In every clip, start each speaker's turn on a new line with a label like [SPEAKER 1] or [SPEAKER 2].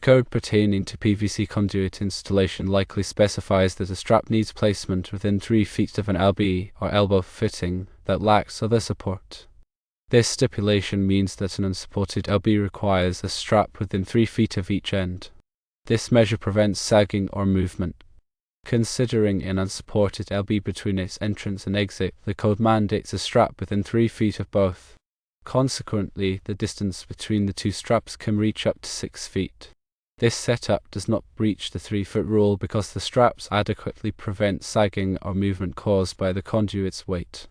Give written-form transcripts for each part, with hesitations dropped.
[SPEAKER 1] code pertaining to PVC conduit installation likely specifies that a strap needs placement within 3 feet of an LB or elbow fitting that lacks other support. This stipulation means that an unsupported LB requires a strap within 3 feet of each end. This measure prevents sagging or movement. Considering an unsupported LB between its entrance and exit, the code mandates a strap within 3 feet of both. Consequently, the distance between the two straps can reach up to 6 feet. This setup does not breach the 3-foot rule because the straps adequately prevent sagging or movement caused by the conduit's weight.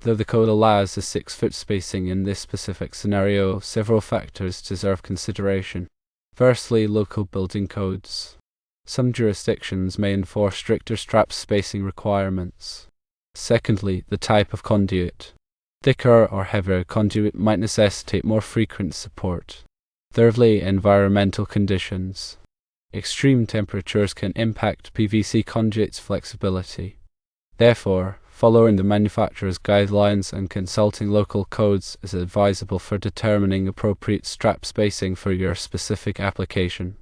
[SPEAKER 1] Though the code allows a 6-foot spacing in this specific scenario, several factors deserve consideration. Firstly, local building codes. Some jurisdictions may enforce stricter strap spacing requirements. Secondly, the type of conduit. Thicker or heavier conduit might necessitate more frequent support. Thirdly, environmental conditions. Extreme temperatures can impact PVC conduit's flexibility. Therefore, following the manufacturer's guidelines and consulting local codes is advisable for determining appropriate strap spacing for your specific application.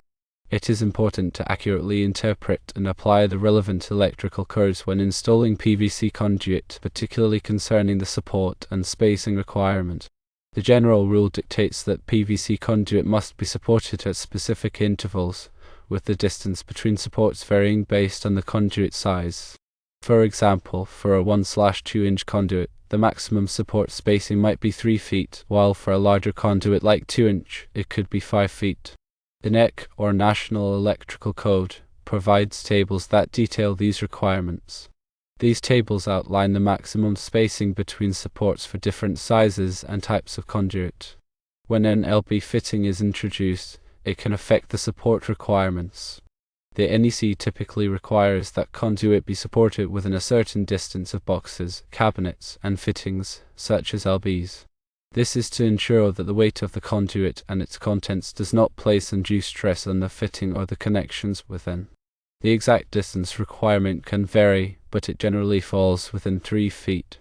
[SPEAKER 1] It is important to accurately interpret and apply the relevant electrical codes when installing PVC conduit, particularly concerning the support and spacing requirement. The general rule dictates that PVC conduit must be supported at specific intervals, with the distance between supports varying based on the conduit size. For example, for a 1/2 inch conduit, the maximum support spacing might be 3 feet, while for a larger conduit like 2 inch, it could be 5 feet. The NEC, or National Electrical Code, provides tables that detail these requirements. These tables outline the maximum spacing between supports for different sizes and types of conduit. When an LB fitting is introduced, it can affect the support requirements. The NEC typically requires that conduit be supported within a certain distance of boxes, cabinets, and fittings, such as LBs. This is to ensure that the weight of the conduit and its contents does not place undue stress on the fitting or the connections within. The exact distance requirement can vary, but it generally falls within 3 feet.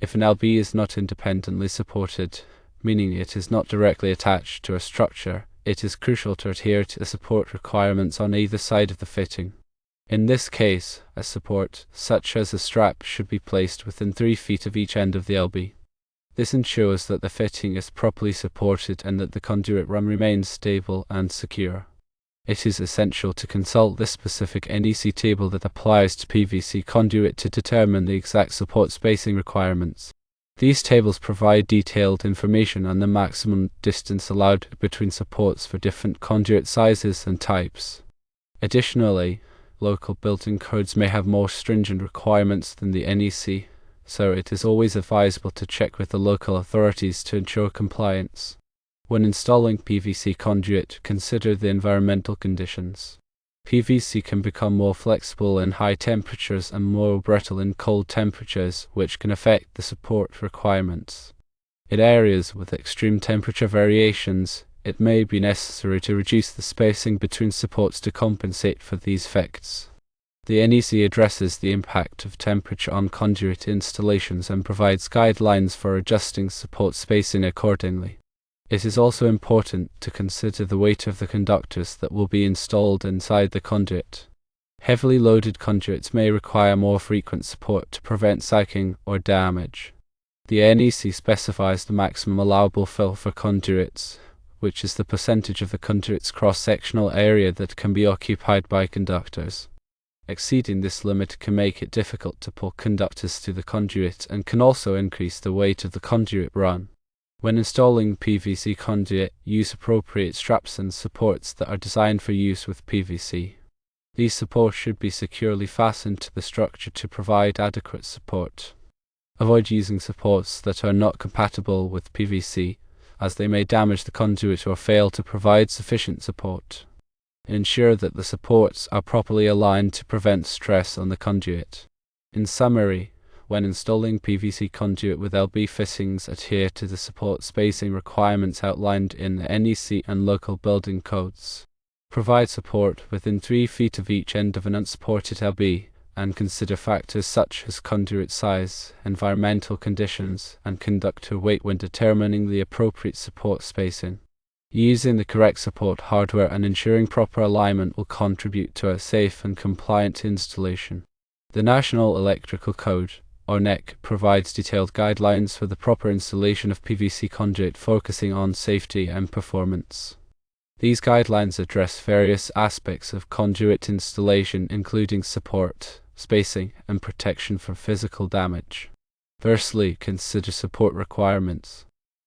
[SPEAKER 1] If an LB is not independently supported, meaning it is not directly attached to a structure, it is crucial to adhere to the support requirements on either side of the fitting. In this case, a support, such as a strap, should be placed within 3 feet of each end of the LB. This ensures that the fitting is properly supported and that the conduit run remains stable and secure. It is essential to consult this specific NEC table that applies to PVC conduit to determine the exact support spacing requirements. These tables provide detailed information on the maximum distance allowed between supports for different conduit sizes and types. Additionally, local building codes may have more stringent requirements than the NEC, so it is always advisable to check with the local authorities to ensure compliance. When installing PVC conduit, consider the environmental conditions. PVC can become more flexible in high temperatures and more brittle in cold temperatures, which can affect the support requirements. In areas with extreme temperature variations, it may be necessary to reduce the spacing between supports to compensate for these effects. The NEC addresses the impact of temperature on conduit installations and provides guidelines for adjusting support spacing accordingly. It is also important to consider the weight of the conductors that will be installed inside the conduit. Heavily loaded conduits may require more frequent support to prevent sagging or damage. The NEC specifies the maximum allowable fill for conduits, which is the percentage of the conduit's cross-sectional area that can be occupied by conductors. Exceeding this limit can make it difficult to pull conductors to the conduit and can also increase the weight of the conduit run. When installing PVC conduit, use appropriate straps and supports that are designed for use with PVC. These supports should be securely fastened to the structure to provide adequate support. Avoid using supports that are not compatible with PVC, as they may damage the conduit or fail to provide sufficient support. Ensure that the supports are properly aligned to prevent stress on the conduit. In summary, when installing PVC conduit with LB fittings, adhere to the support spacing requirements outlined in the NEC and local building codes. Provide support within 3 feet of each end of an unsupported LB, and consider factors such as conduit size, environmental conditions, and conductor weight when determining the appropriate support spacing. Using the correct support hardware and ensuring proper alignment will contribute to a safe and compliant installation. The National Electrical Code, or NEC, provides detailed guidelines for the proper installation of PVC conduit, focusing on safety and performance. These guidelines address various aspects of conduit installation, including support, spacing, and protection from physical damage. Firstly, consider support requirements.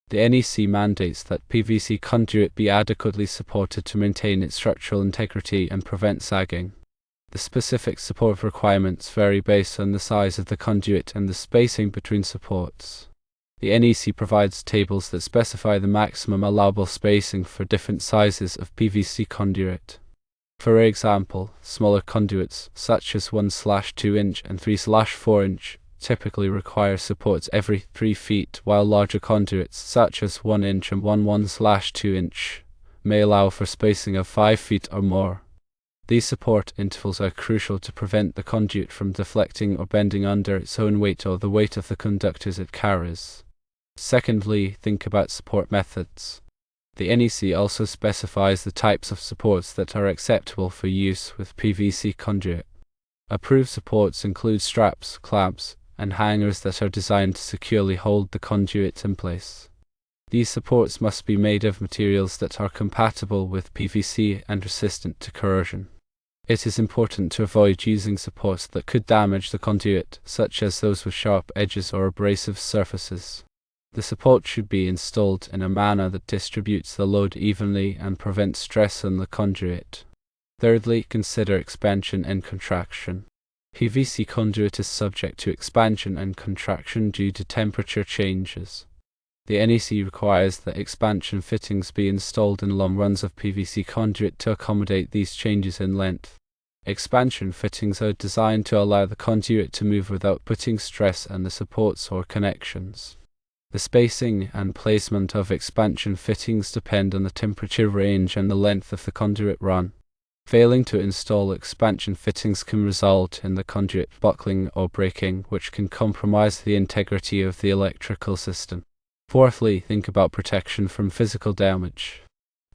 [SPEAKER 1] The NEC mandates that PVC conduit be adequately supported to maintain its structural integrity and prevent sagging. The specific support requirements vary based on the size of the conduit and the spacing between supports. The NEC provides tables that specify the maximum allowable spacing for different sizes of PVC conduit. For example, smaller conduits, such as 1/2 inch and 3/4 inch, typically require supports every 3 feet, while larger conduits, such as 1 inch and 1/2 inch, may allow for spacing of 5 feet or more. These support intervals are crucial to prevent the conduit from deflecting or bending under its own weight or the weight of the conductors it carries. Secondly, think about support methods. The NEC also specifies the types of supports that are acceptable for use with PVC conduit. Approved supports include straps, clamps, and hangers that are designed to securely hold the conduit in place. These supports must be made of materials that are compatible with PVC and resistant to corrosion. It is important to avoid using supports that could damage the conduit, such as those with sharp edges or abrasive surfaces. The support should be installed in a manner that distributes the load evenly and prevents stress on the conduit. Thirdly, consider expansion and contraction. PVC conduit is subject to expansion and contraction due to temperature changes. The NEC requires that expansion fittings be installed in long runs of PVC conduit to accommodate these changes in length. Expansion fittings are designed to allow the conduit to move without putting stress on the supports or connections. The spacing and placement of expansion fittings depend on the temperature range and the length of the conduit run. Failing to install expansion fittings can result in the conduit buckling or breaking, which can compromise the integrity of the electrical system. Fourthly, think about protection from physical damage.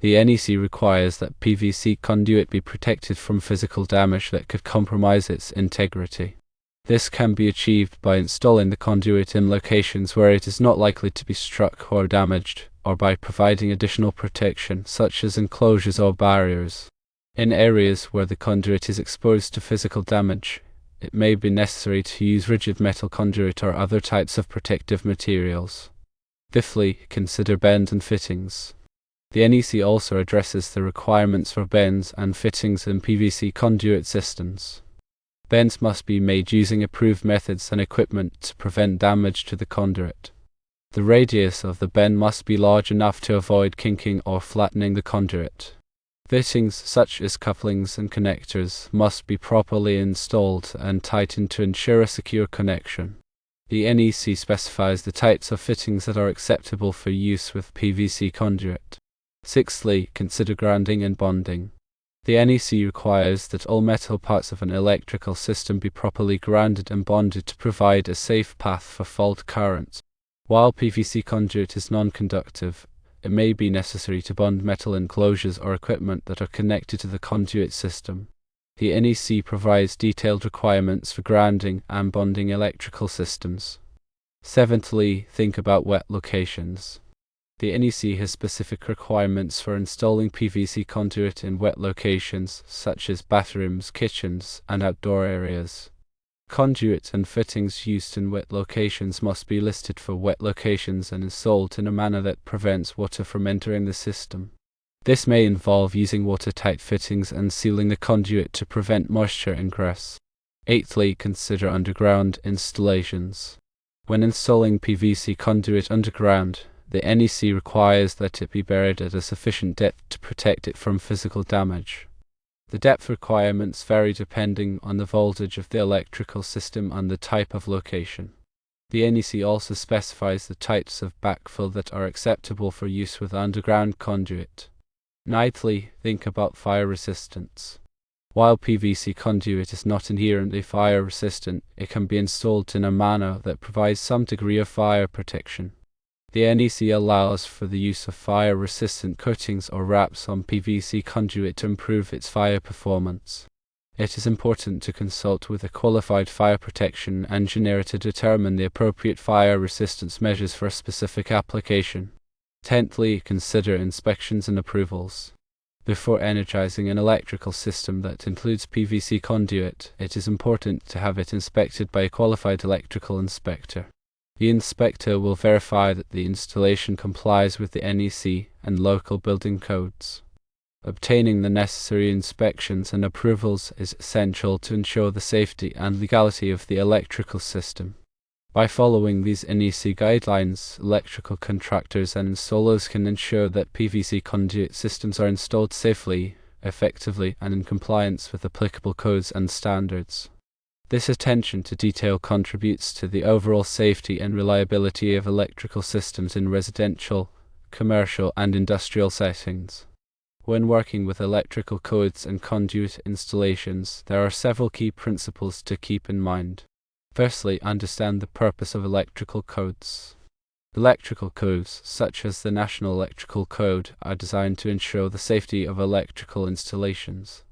[SPEAKER 1] The NEC requires that PVC conduit be protected from physical damage that could compromise its integrity. This can be achieved by installing the conduit in locations where it is not likely to be struck or damaged, or by providing additional protection, such as enclosures or barriers. In areas where the conduit is exposed to physical damage, it may be necessary to use rigid metal conduit or other types of protective materials. Fifthly, consider bend and fittings. The NEC also addresses the requirements for bends and fittings in PVC conduit systems. Bends must be made using approved methods and equipment to prevent damage to the conduit. The radius of the bend must be large enough to avoid kinking or flattening the conduit. Fittings such as couplings and connectors must be properly installed and tightened to ensure a secure connection. The NEC specifies the types of fittings that are acceptable for use with PVC conduit. Sixthly, consider grounding and bonding. The NEC requires that all metal parts of an electrical system be properly grounded and bonded to provide a safe path for fault currents. While PVC conduit is non-conductive, it may be necessary to bond metal enclosures or equipment that are connected to the conduit system. The NEC provides detailed requirements for grounding and bonding electrical systems. Seventhly, think about wet locations. The NEC has specific requirements for installing PVC conduit in wet locations, such as bathrooms, kitchens, and outdoor areas. Conduit and fittings used in wet locations must be listed for wet locations and installed in a manner that prevents water from entering the system. This may involve using watertight fittings and sealing the conduit to prevent moisture ingress. Eighthly, consider underground installations. When installing PVC conduit underground, the NEC requires that it be buried at a sufficient depth to protect it from physical damage. The depth requirements vary depending on the voltage of the electrical system and the type of location. The NEC also specifies the types of backfill that are acceptable for use with underground conduit. Ninthly, think about fire resistance. While PVC conduit is not inherently fire resistant, it can be installed in a manner that provides some degree of fire protection. The NEC allows for the use of fire-resistant coatings or wraps on PVC conduit to improve its fire performance. It is important to consult with a qualified fire protection engineer to determine the appropriate fire resistance measures for a specific application. 10thly, consider inspections and approvals. Before energizing an electrical system that includes PVC conduit, it is important to have it inspected by a qualified electrical inspector. The inspector will verify that the installation complies with the NEC and local building codes. Obtaining the necessary inspections and approvals is essential to ensure the safety and legality of the electrical system. By following these NEC guidelines, electrical contractors and installers can ensure that PVC conduit systems are installed safely, effectively, and in compliance with applicable codes and standards. This attention to detail contributes to the overall safety and reliability of electrical systems in residential, commercial, and industrial settings. When working with electrical codes and conduit installations, there are several key principles to keep in mind. Firstly, understand the purpose of electrical codes. Electrical codes, such as the National Electrical Code, are designed to ensure the safety of electrical installations.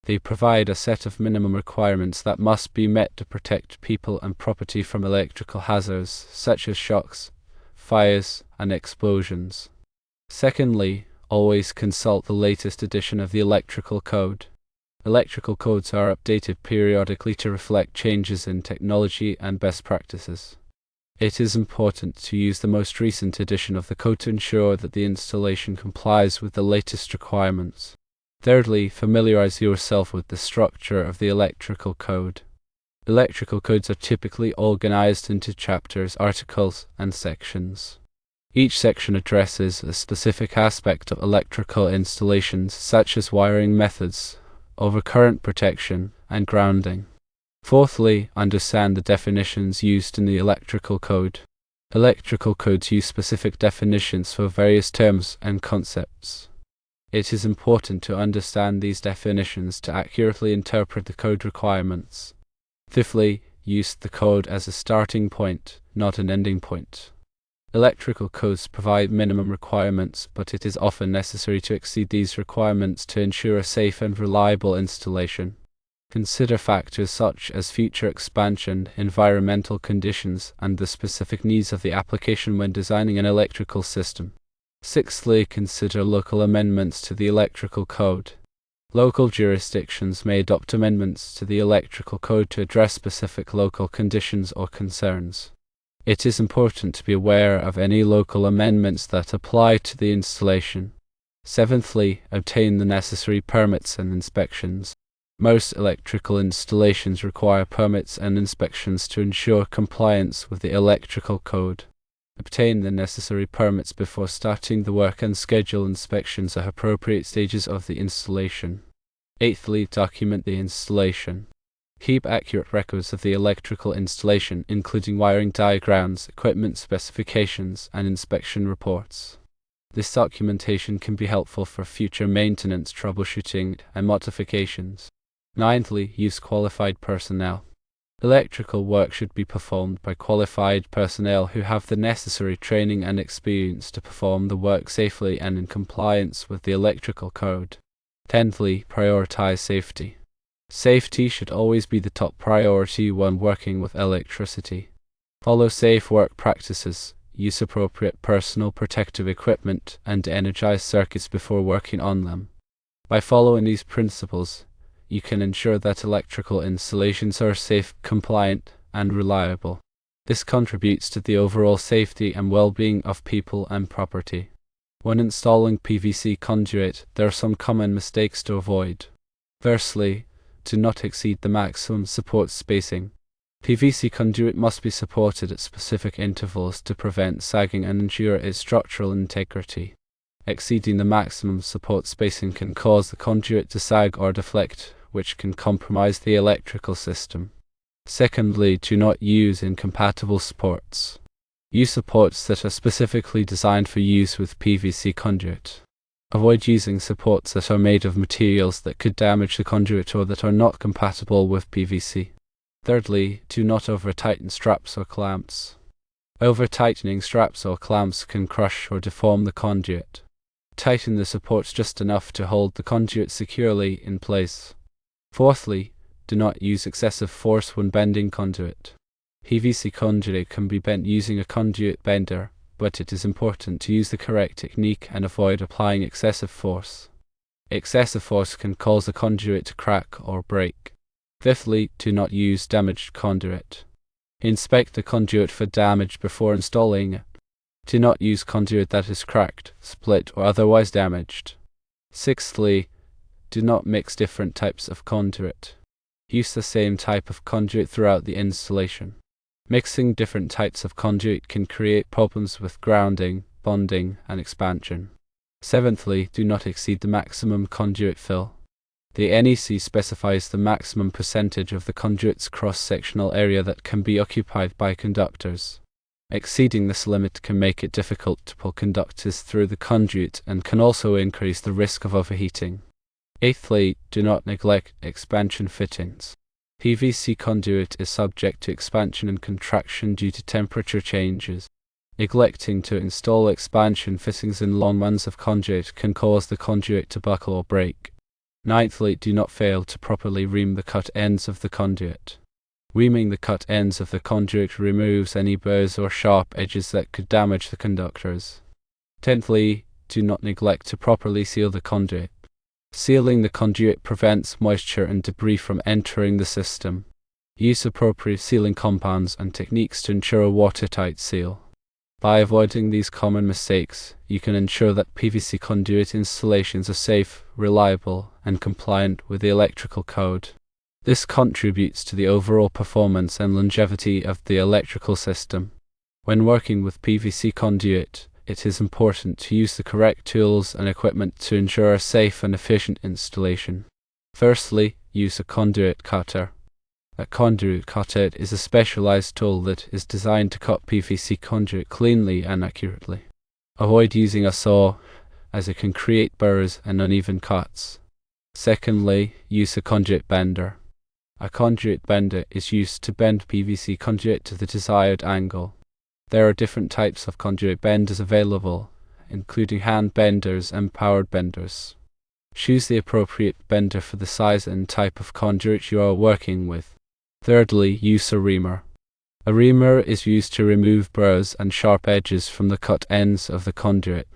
[SPEAKER 1] They provide a set of minimum requirements that must be met to protect people and property from electrical hazards, such as shocks, fires, and explosions. Secondly, always consult the latest edition of the electrical code. Electrical codes are updated periodically to reflect changes in technology and best practices. It is important to use the most recent edition of the code to ensure that the installation complies with the latest requirements. Thirdly, familiarize yourself with the structure of the electrical code. Electrical codes are typically organized into chapters, articles, and sections. Each section addresses a specific aspect of electrical installations, such as wiring methods, overcurrent protection, and grounding. Fourthly, understand the definitions used in the electrical code. Electrical codes use specific definitions for various terms and concepts. It is important to understand these definitions to accurately interpret the code requirements. Fifthly, use the code as a starting point, not an ending point. Electrical codes provide minimum requirements, but it is often necessary to exceed these requirements to ensure a safe and reliable installation. Consider factors such as future expansion, environmental conditions, and the specific needs of the application when designing an electrical system. Sixthly, consider local amendments to the electrical code. Local jurisdictions may adopt amendments to the electrical code to address specific local conditions or concerns. It is important to be aware of any local amendments that apply to the installation. Seventhly, obtain the necessary permits and inspections. Most electrical installations require permits and inspections to ensure compliance with the electrical code. Obtain the necessary permits before starting the work and schedule inspections at appropriate stages of the installation. Eighthly, document the installation. Keep accurate records of the electrical installation, including wiring diagrams, equipment specifications, and inspection reports. This documentation can be helpful for future maintenance, troubleshooting, and modifications. Ninthly, use qualified personnel. Electrical work should be performed by qualified personnel who have the necessary training and experience to perform the work safely and in compliance with the electrical code. Tenthly, prioritize safety. Safety should always be the top priority when working with electricity. Follow safe work practices, use appropriate personal protective equipment, and energize circuits before working on them. By following these principles, you can ensure that electrical installations are safe, compliant, and reliable. This contributes to the overall safety and well-being of people and property. When installing PVC conduit, there are some common mistakes to avoid. Firstly, do not exceed the maximum support spacing. PVC conduit must be supported at specific intervals to prevent sagging and ensure its structural integrity. Exceeding the maximum support spacing can cause the conduit to sag or deflect, which can compromise the electrical system. Secondly, do not use incompatible supports. Use supports that are specifically designed for use with PVC conduit. Avoid using supports that are made of materials that could damage the conduit or that are not compatible with PVC. Thirdly, do not over-tighten straps or clamps. Over-tightening straps or clamps can crush or deform the conduit. Tighten the supports just enough to hold the conduit securely in place. Fourthly, do not use excessive force when bending conduit. PVC conduit can be bent using a conduit bender, but it is important to use the correct technique and avoid applying excessive force. Excessive force can cause the conduit to crack or break. Fifthly, do not use damaged conduit. Inspect the conduit for damage before installing it. Do not use conduit that is cracked, split, or otherwise damaged. Sixthly, do not mix different types of conduit. Use the same type of conduit throughout the installation. Mixing different types of conduit can create problems with grounding, bonding, and expansion. Seventhly, do not exceed the maximum conduit fill. The NEC specifies the maximum percentage of the conduit's cross-sectional area that can be occupied by conductors. Exceeding this limit can make it difficult to pull conductors through the conduit and can also increase the risk of overheating. Eighthly, do not neglect expansion fittings. PVC conduit is subject to expansion and contraction due to temperature changes. Neglecting to install expansion fittings in long runs of conduit can cause the conduit to buckle or break. Ninthly, do not fail to properly ream the cut ends of the conduit. Reaming the cut ends of the conduit removes any burrs or sharp edges that could damage the conductors. Tenthly, do not neglect to properly seal the conduit. Sealing the conduit prevents moisture and debris from entering the system. Use appropriate sealing compounds and techniques to ensure a watertight seal. By avoiding these common mistakes, you can ensure that PVC conduit installations are safe, reliable, and compliant with the electrical code. This contributes to the overall performance and longevity of the electrical system. When working with PVC conduit, it is important to use the correct tools and equipment to ensure a safe and efficient installation. Firstly, use a conduit cutter. A conduit cutter is a specialized tool that is designed to cut PVC conduit cleanly and accurately. Avoid using a saw, as it can create burrs and uneven cuts. Secondly, use a conduit bender. A conduit bender is used to bend PVC conduit to the desired angle. There are different types of conduit benders available, including hand benders and powered benders. Choose the appropriate bender for the size and type of conduit you are working with. Thirdly, use a reamer. A reamer is used to remove burrs and sharp edges from the cut ends of the conduit.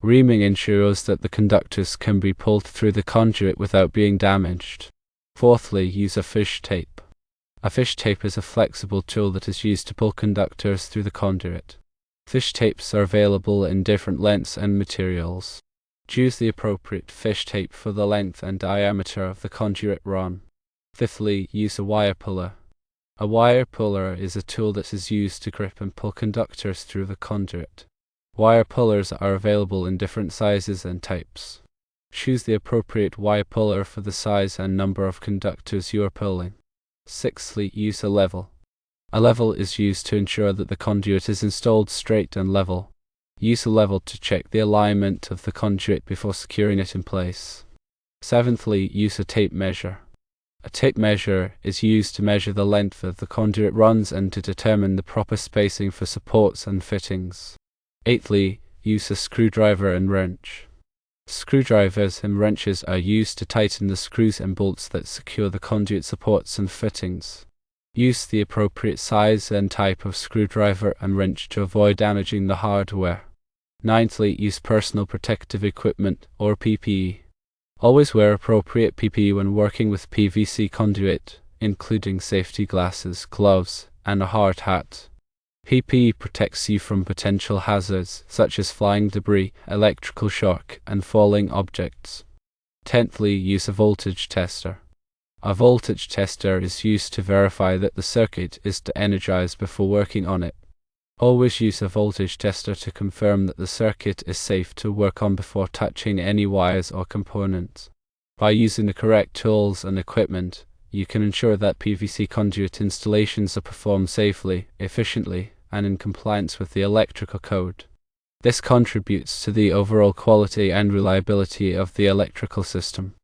[SPEAKER 1] Reaming ensures that the conductors can be pulled through the conduit without being damaged. Fourthly, use a fish tape. A fish tape is a flexible tool that is used to pull conductors through the conduit. Fish tapes are available in different lengths and materials. Choose the appropriate fish tape for the length and diameter of the conduit run. Fifthly, use a wire puller. A wire puller is a tool that is used to grip and pull conductors through the conduit. Wire pullers are available in different sizes and types. Choose the appropriate wire puller for the size and number of conductors you are pulling. Sixthly, use a level. A level is used to ensure that the conduit is installed straight and level. Use a level to check the alignment of the conduit before securing it in place. Seventhly, use a tape measure. A tape measure is used to measure the length of the conduit runs and to determine the proper spacing for supports and fittings. Eighthly, use a screwdriver and wrench. Screwdrivers and wrenches are used to tighten the screws and bolts that secure the conduit supports and fittings. Use the appropriate size and type of screwdriver and wrench to avoid damaging the hardware. Ninthly, use personal protective equipment or PPE. Always wear appropriate PPE when working with PVC conduit, including safety glasses, gloves, and a hard hat. PPE protects you from potential hazards such as flying debris, electrical shock, and falling objects. Tenthly, use a voltage tester. A voltage tester is used to verify that the circuit is energized before working on it. Always use a voltage tester to confirm that the circuit is safe to work on before touching any wires or components. By using the correct tools and equipment, you can ensure that PVC conduit installations are performed safely, efficiently, and in compliance with the electrical code. This contributes to the overall quality and reliability of the electrical system.